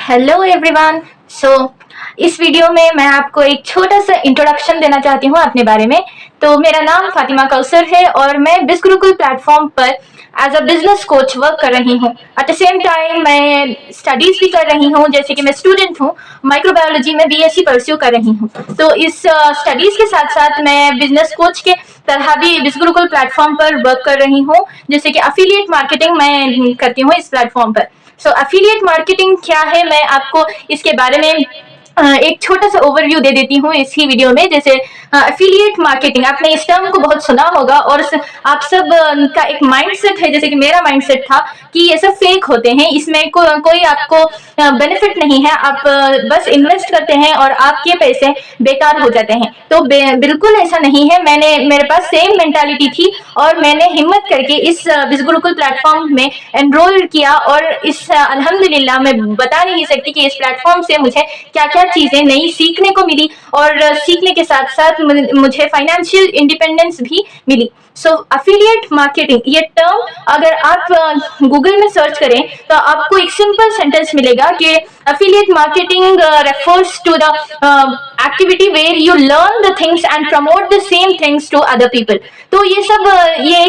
Hello everyone. इस video में मैं आपको एक छोटा सा इंट्रोडक्शन देना चाहती हूँ अपने बारे में। तो मेरा नाम फातिमा कौसर है और मैं बिज़ गुरुकुल प्लेटफॉर्म पर as a business coach work कर रही हूँ। एट द सेम टाइम मैं स्टडीज भी कर रही हूँ, जैसे कि मैं स्टूडेंट हूँ, माइक्रोबायोलॉजी में बीएससी परस्यू कर रही हूँ। तो इस स्टडीज के साथ साथ मैं बिजनेस कोच के तरह भी बिज़ गुरुकुल प्लेटफॉर्म पर वर्क कर रही हूँ, जैसे कि अफिलिएट मार्केटिंग मैं करती हूँ इस प्लेटफॉर्म पर। अफिलिएट मार्केटिंग क्या है, मैं आपको इसके बारे में एक छोटा सा ओवरव्यू दे देती हूँ इसी वीडियो में। जैसे एफिलिएट मार्केटिंग, आपने इस टर्म को बहुत सुना होगा और आप सब का एक माइंडसेट है, जैसे कि मेरा माइंडसेट था कि ये सब फेक होते हैं, इसमें कोई आपको बेनिफिट नहीं है, आप बस इन्वेस्ट करते हैं और आपके पैसे बेकार हो जाते हैं। तो बिल्कुल ऐसा नहीं है। मेरे पास सेम मेंटालिटी थी और मैंने हिम्मत करके इस बिज़ गुरुकुल प्लेटफॉर्म में एनरोल किया और इस अल्हम्दुलिल्लाह मैं बता नहीं सकती कि इस प्लेटफॉर्म से मुझे क्या क्या चीजें नई सीखने को मिली और सीखने के साथ साथ मुझे फाइनेंशियल इंडिपेंडेंस भी मिली। अफिलिएट मार्केटिंग ये टर्म अगर आप गूगल में सर्च करें तो आपको एक सिंपल सेंटेंस मिलेगा कि affiliate marketing refers to the activity where you learn the things and promote the same things to other people. तो ये सब ये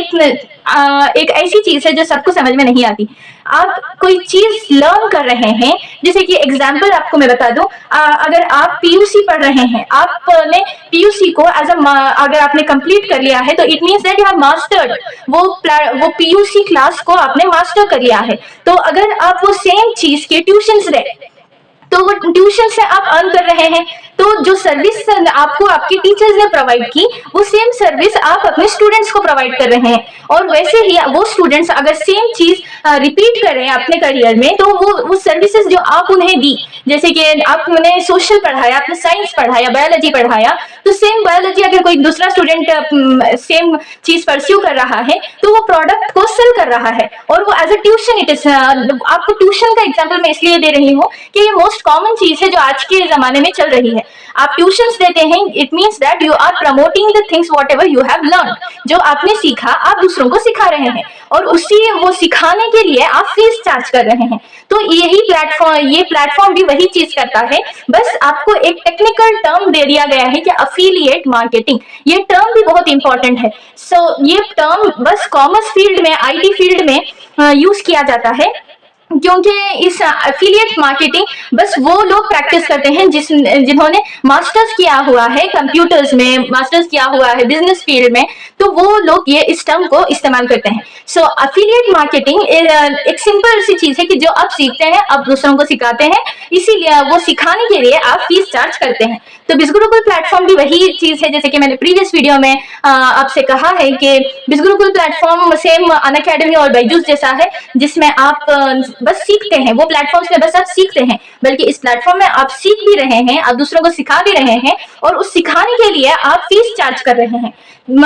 एक ऐसी चीज है जो सबको समझ में नहीं आती। आप कोई चीज लर्न कर रहे हैं, जैसे कि एग्जाम्पल आपको मैं बता दूं, अगर आप पीयूसी पढ़ रहे हैं, आपने पीयूसी को अगर आपने कंप्लीट कर लिया है तो it means that you have mastered वो पीयूसी क्लास को आपने मास्टर कर लिया है। तो अगर आप वो सेम चीज के ट्यूशंस ले तो वो ट्यूशन से आप अर्न कर रहे हैं, तो जो सर्विस आपको आपके टीचर्स ने प्रोवाइड की वो सेम सर्विस आप अपने स्टूडेंट्स को प्रोवाइड कर रहे हैं। और वैसे ही वो स्टूडेंट्स अगर सेम चीज रिपीट कर रहे हैं अपने करियर में, तो वो सर्विसेज जो आप उन्हें दी, जैसे कि आपने सोशल पढ़ाया, आपने साइंस पढ़ाया, बायोलॉजी पढ़ाया, तो सेम बायोलॉजी अगर कोई दूसरा स्टूडेंट सेम चीज परस्यू कर रहा है तो वो प्रोडक्ट को सेल कर रहा है और वो as a tuition it is. आपको ट्यूशन का एग्जाम्पल मैं इसलिए दे रही हूँ कि ये मोस्ट कॉमन चीज है जो आज के जमाने में चल रही है। आप ट्यूशंस देते हैं, it means that you are promoting the things whatever you have learn. जो आपने सीखा आप दूसरों को सिखा रहे हैं और उसी वो सिखाने के लिए आप फीस चार्ज कर रहे हैं। तो ये प्लेटफॉर्म भी वही चीज करता है, बस आपको एक टेक्निकल टर्म दे दिया गया है कि अफिलिएट मार्केटिंग। ये टर्म भी बहुत इंपॉर्टेंट है। ये टर्म बस कॉमर्स फील्ड में, आईटी फील्ड में यूज किया जाता है, क्योंकि इस एफिलिएट मार्केटिंग बस वो लोग प्रैक्टिस करते हैं जिन्होंने मास्टर्स किया हुआ है कंप्यूटर्स में, मास्टर्स किया हुआ है बिजनेस फील्ड में, तो वो लोग ये इस टर्म को इस्तेमाल करते हैं। एफिलिएट मार्केटिंग एक सिंपल सी चीज है कि जो आप सीखते हैं आप दूसरों को सिखाते हैं, इसीलिए वो सिखाने के लिए आप फीस चार्ज करते हैं। तो बिज़ गुरुकुल प्लेटफॉर्म भी वही चीज है, जैसे कि मैंने प्रीवियस वीडियो में आपसे कहा है कि बिज़ गुरुकुल प्लेटफॉर्म सेम अनअकैडमी और बायजूस जैसा है, जिसमें आप बस सीखते हैं। वो प्लेटफॉर्म्स में बस आप सीखते हैं, बल्कि इस प्लेटफॉर्म में आप सीख भी रहे हैं, आप दूसरों को सिखा भी रहे हैं और उस सिखाने के लिए आप फीस चार्ज कर रहे हैं।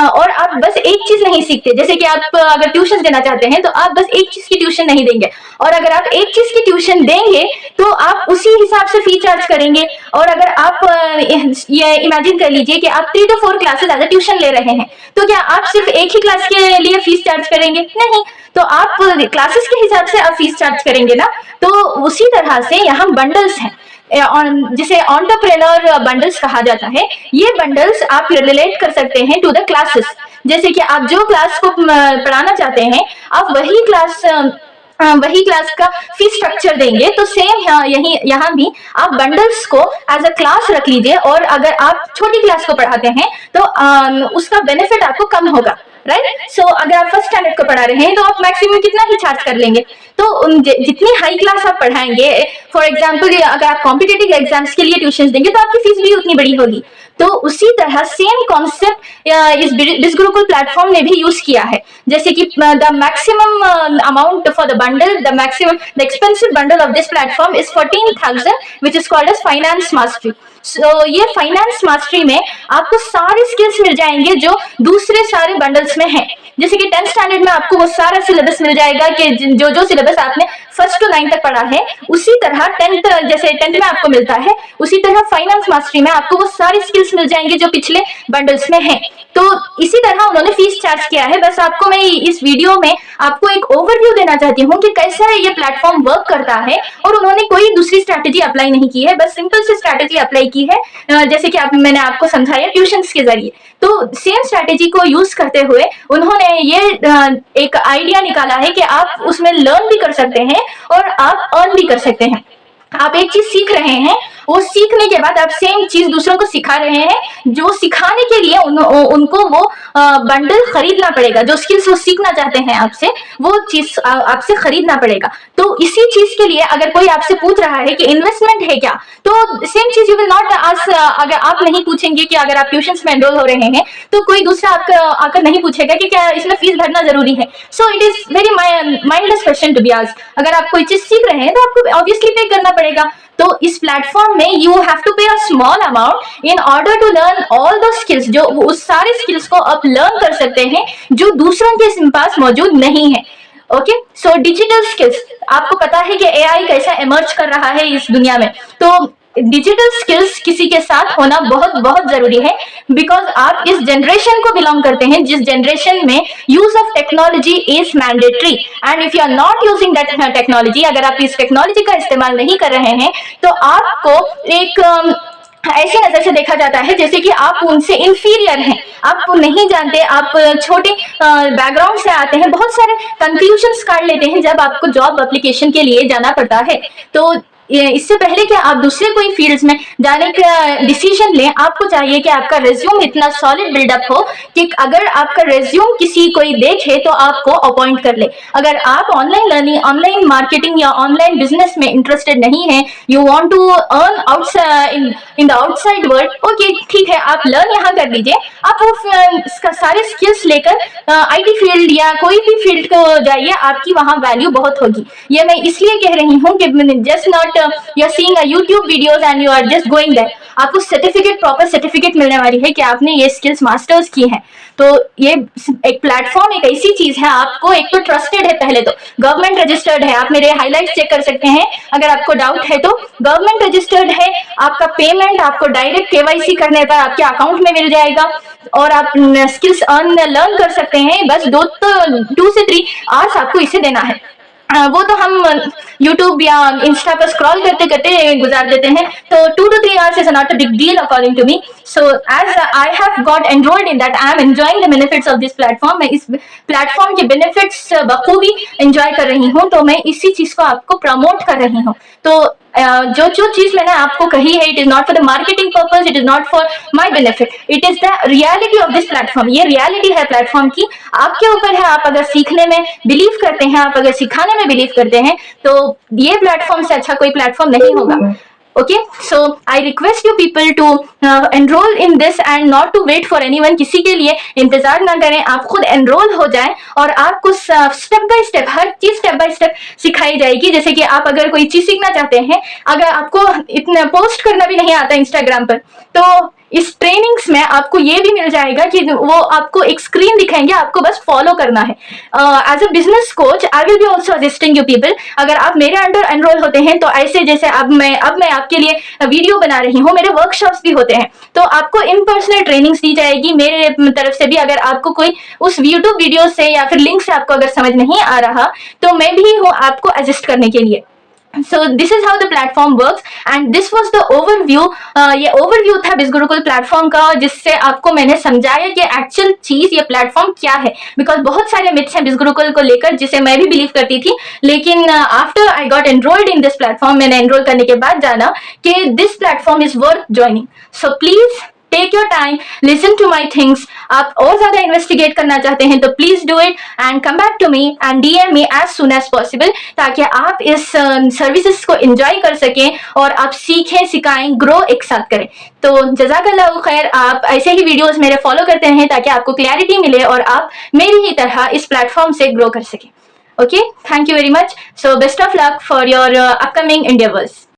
और आप बस एक चीज नहीं सीखते, जैसे कि आप अगर ट्यूशन देना चाहते हैं तो आप बस एक चीज की ट्यूशन नहीं देंगे, और अगर आप एक चीज की ट्यूशन देंगे तो आप उसी हिसाब से फी चार्ज करेंगे। और अगर आप ये इमेजिन कर लीजिए कि आप 3 to 4 classes as a tuition ले रहे हैं, तो क्या आप सिर्फ एक ही क्लास के लिए फीस चार्ज करेंगे? नहीं, तो आप क्लासेस के हिसाब से आप फीस चार्ज करेंगे ना। तो उसी तरह से यहाँ बंडल्स हैं, जिसे एंटरप्रेन्योर बंडल्स कहा जाता है। ये बंडल्स आप रिलेट कर सकते हैं टू द क्लासेस, जैसे कि आप जो क्लास को पढ़ाना चाहते हैं आप वही क्लास का फीस स्ट्रक्चर देंगे। तो सेम यहाँ भी आप बंडल्स को एज अ क्लास रख लीजिए, और अगर आप छोटी क्लास को पढ़ाते हैं तो उसका बेनिफिट आपको कम होगा, राइट। अगर आप फर्स्ट स्टैंडर्ड को पढ़ा रहे हैं तो आप मैक्सिमम कितना ही चार्ज कर लेंगे। तो जितनी हाई क्लास आप पढ़ाएंगे, फॉर एग्जांपल अगर आप कॉम्पिटिटिव एग्जाम्स के लिए ट्यूशन देंगे तो आपकी फीस भी उतनी बड़ी होगी। तो उसी तरह सेम कॉन्सेप्ट इस बिज़ गुरुकुल प्लेटफॉर्म ने भी यूज किया है, जैसे कि the maximum amount for the bundle, the expensive bundle of this platform is 14,000 which is called as finance mastery. ये फाइनेंस मास्टरी में आपको सारे स्किल्स मिल जाएंगे जो दूसरे सारे बंडल्स में हैं। जैसे कि 10th स्टैंडर्ड में आपको वो सारा सिलेबस मिल जाएगा कि जो जो सिलेबस आपने 1st to 9th तक पढ़ा है, उसी तरह 10th जैसे 10th में आपको मिलता है, उसी तरह फाइनेंस मास्टरी में आपको वो सारी स्किल्स मिल जाएंगे जो पिछले बंडल्स में है। तो इसी तरह उन्होंने फीस चार्ज किया है। बस आपको मैं इस वीडियो में आपको एक ओवरव्यू देना चाहती हूँ कि कैसा ये प्लेटफॉर्म वर्क करता है, और उन्होंने कोई दूसरी स्ट्रैटेजी अप्लाई नहीं की है, बस सिंपल सी स्ट्रैटेजी अप्लाई की है, जैसे कि मैंने आपको समझाया ट्यूशंस के जरिए। तो सेम स्ट्रैटेजी को यूज करते हुए उन्होंने ये एक आइडिया निकाला है कि आप उसमें लर्न भी कर सकते हैं और आप अर्न भी कर सकते हैं। आप एक चीज सीख रहे हैं, वो सीखने के बाद आप सेम चीज दूसरों को सिखा रहे हैं, जो सिखाने के लिए उनको वो बंडल खरीदना पड़ेगा, जो स्किल्स वो सीखना चाहते हैं आपसे, वो चीज आपसे खरीदना पड़ेगा। तो इसी चीज के लिए अगर कोई आपसे पूछ रहा है कि इन्वेस्टमेंट है क्या, तो सेम चीज यू विल नॉट आस्क। अगर आप नहीं पूछेंगे कि अगर आप ट्यूशन में एनरोल हो रहे हैं, तो कोई दूसरा आपका आकर नहीं पूछेगा कि क्या इसमें फीस भरना जरूरी है। So it is very mindless question to be asked. अगर आप कोई चीज सीख रहे हैं तो आपको ऑब्वियसली पे करना पड़ेगा। तो इस प्लेटफॉर्म में you have to pay a small amount in order to learn all the skills, जो उस सारे स्किल्स को आप लर्न कर सकते हैं जो दूसरों के पास मौजूद नहीं है। ओके, सो डिजिटल स्किल्स, आपको पता है कि एआई कैसा इमर्ज कर रहा है इस दुनिया में, तो डिजिटल स्किल्स किसी के साथ होना बहुत बहुत जरूरी है, बिकॉज आप इस जनरेशन को बिलोंग करते हैं जिस जनरेशन में use of technology is mandatory, and if you are not using that technology, अगर आप इस टेक्नोलॉजी का इस्तेमाल नहीं कर रहे हैं, तो आपको एक ऐसी नजर से देखा जाता है जैसे कि आप उनसे इंफीरियर हैं, आप नहीं जानते, आप छोटे बैकग्राउंड से आते हैं, बहुत सारे कंक्लूजन्स काट लेते हैं जब आपको जॉब एप्लीकेशन के लिए जाना पड़ता है। तो इससे पहले कि आप दूसरे कोई फील्ड्स में जाने का डिसीजन लें, आपको चाहिए कि आपका रेज्यूम इतना सॉलिड बिल्डअप हो कि अगर आपका रेज्यूम किसी कोई देखे तो आपको अपॉइंट कर ले। अगर आप ऑनलाइन लर्निंग, ऑनलाइन मार्केटिंग या ऑनलाइन बिजनेस में इंटरेस्टेड नहीं है, you want to earn outside in the outside world, okay ठीक है, आप लर्न यहाँ कर लीजिए, आप वो सारे स्किल्स लेकर आईटी फील्ड या कोई भी फील्ड को जाइए, आपकी वहाँ वैल्यू बहुत होगी। ये मैं इसलिए कह रही हूँ कि just not you are seeing a YouTube videos and you are just going there, आपको सर्टिफिकेट, प्रॉपर सर्टिफिकेट मिलने वाली है कि आपने ये स्किल्स मास्टर्स की हैं। तो ये एक प्लेटफॉर्म एक ऐसी चीज है, आपको एक तो ट्रस्टेड है, पहले तो गवर्नमेंट रजिस्टर्ड है, आप मेरे हाइलाइट्स चेक कर सकते हैं अगर आपको डाउट है तो, गवर्नमेंट रजिस्टर्ड है, आपका पेमेंट आपको डायरेक्ट केवाईसी करने पर आपके अकाउंट में मिल जाएगा, और आप स्किल्स लर्न कर सकते हैं। बस 2 से 3 आवर्स आपको इसे देना है। वो तो हम YouTube या इंस्टा पर स्क्रॉल करते करते गुजार देते हैं, तो 2 to 3 hours is not a big deal according to me. So as I have got enrolled in that, I am enjoying the benefits of this platform. मैं इस प्लेटफॉर्म के बेनिफिट्स बखूबी एंजॉय कर रही हूँ, तो मैं इसी चीज को आपको प्रमोट कर रही हूँ। तो जो चीज मैंने आपको कही है, it is not for the marketing purpose, it is not for my benefit, it is the reality of this platform. ये रियलिटी है प्लेटफॉर्म की, आपके ऊपर है, आप अगर सीखने में बिलीव करते हैं, आप अगर सिखाने में बिलीव करते हैं, तो ये प्लेटफॉर्म से अच्छा कोई प्लेटफॉर्म नहीं होगा। Okay, so I request you people to enroll in this and not to wait for anyone. किसी के लिए इंतजार ना करें, आप खुद एनरोल हो जाएं और आपको स्टेप बाय स्टेप, हर चीज स्टेप बाय स्टेप सिखाई जाएगी। जैसे कि आप अगर कोई चीज सीखना चाहते हैं, अगर आपको इतना पोस्ट करना भी नहीं आता इंस्टाग्राम पर, तो इस ट्रेनिंग्स में आपको ये भी मिल जाएगा कि वो आपको एक स्क्रीन दिखाएंगे, आपको बस फॉलो करना है। As a business coach I will be also assisting you people. अगर आप मेरे अंडर एनरोल होते हैं, तो ऐसे जैसे अब मैं आपके लिए वीडियो बना रही हूँ, मेरे वर्कशॉप्स भी होते हैं, तो आपको इन पर्सनल ट्रेनिंग्स दी जाएगी मेरे तरफ से भी। अगर आपको कोई उस यूट्यूब वीडियो से या फिर लिंक से आपको अगर समझ नहीं आ रहा, तो मैं भी हूँ आपको असिस्ट करने के लिए। So this is how the platform works and this was the overview। ये overview था बिज़गुरुकुल प्लेटफॉर्म का, जिससे आपको मैंने समझाया कि एक्चुअल चीज ये प्लेटफॉर्म क्या है। बिकॉज बहुत सारे मिथ्स हैं बिज़गुरुकुल को लेकर, जिसे मैं भी बिलीव करती थी, लेकिन after I got enrolled in this platform, मैंने एनरोल करने के बाद जाना कि this platform is worth joining. So please take your time, listen to my things. आप और ज्यादा इन्वेस्टिगेट करना चाहते हैं तो please do it and come back to me and DM me as soon as possible, ताकि आप इस सर्विसेज को एंजॉय कर सकें और आप सीखें, सिखाएं, ग्रो एक साथ करें। तो जज़ाकल्लाहु खैर। आप ऐसे ही वीडियोस मेरे फॉलो करते हैं ताकि आपको क्लैरिटी मिले और आप मेरी ही तरह इस प्लेटफॉर्म से ग्रो कर सकें। Okay, thank you very much. So best of luck for your upcoming endeavors।